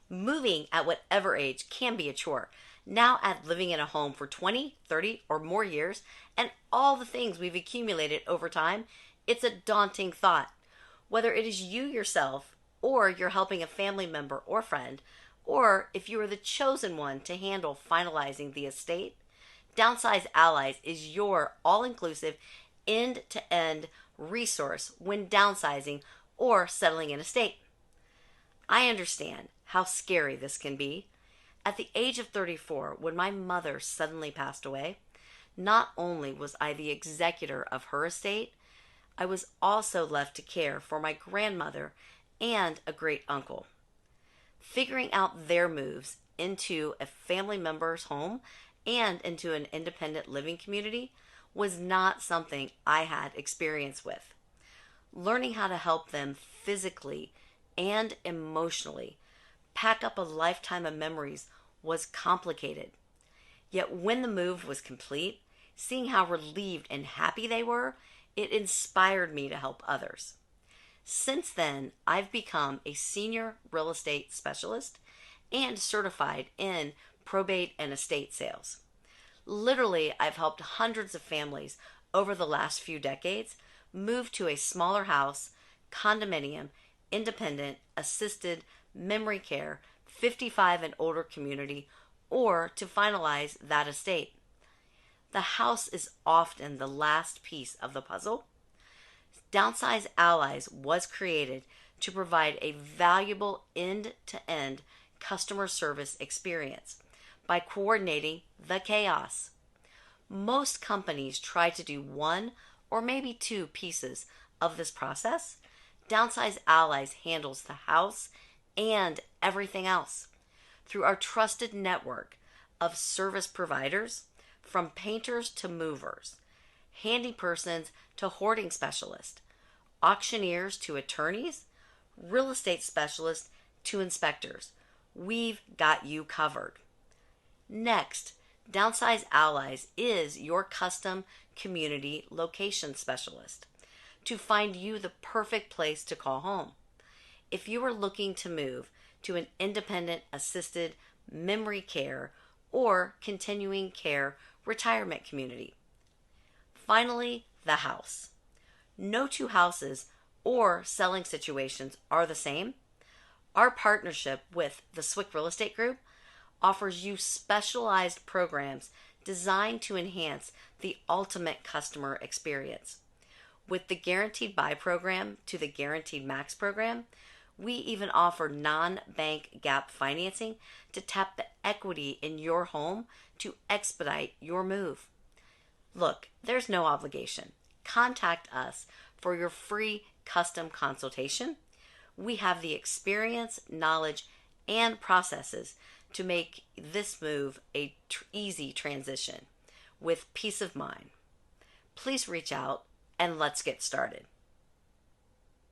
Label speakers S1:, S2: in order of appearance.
S1: Moving at whatever age can be a chore. Now add living in a home for 20, 30, or more years, and all the things we've accumulated over time, it's a daunting thought. Whether it is you yourself, or you're helping a family member or friend, or if you are the chosen one to handle finalizing the estate, Downsize Allies is your all inclusive, end to end resource when downsizing or settling an estate. I understand how scary this can be. At the age of 34, when my mother suddenly passed away, not only was I the executor of her estate, I was also left to care for my grandmother and a great uncle. Figuring out their moves into a family member's home and into an independent living community was not something I had experience with. Learning how to help them physically and emotionally pack up a lifetime of memories was complicated. Yet when the move was complete, seeing how relieved and happy they were, it inspired me to help others. Since then, I've become a senior real estate specialist and certified in probate and estate sales. Literally, I've helped hundreds of families over the last few decades move to a smaller house, condominium, independent, assisted, memory care, 55 and older community, or to finalize that estate. The house is often the last piece of the puzzle. Downsize Allies was created to provide a valuable end-to-end customer service experience by coordinating the chaos. Most companies try to do one or maybe two pieces of this process. Downsize Allies handles the house and everything else. Through our trusted network of service providers, from painters to movers, handy persons to hoarding specialists, auctioneers to attorneys, real estate specialists to inspectors, we've got you covered. Next, Downsize Allies is your custom community location specialist to find you the perfect place to call home. If you are looking to move to an independent assisted memory care or continuing care retirement community. Finally, the house. No two houses or selling situations are the same. Our partnership with the Swick Real Estate Group offers you specialized programs designed to enhance the ultimate customer experience. With the Guaranteed Buy program to the Guaranteed Max program, we even offer non-bank gap financing to tap the equity in your home to expedite your move. Look, there's no obligation. Contact us for your free custom consultation. We have the experience, knowledge, and processes to make this move a easy transition with peace of mind. Please reach out and let's get started.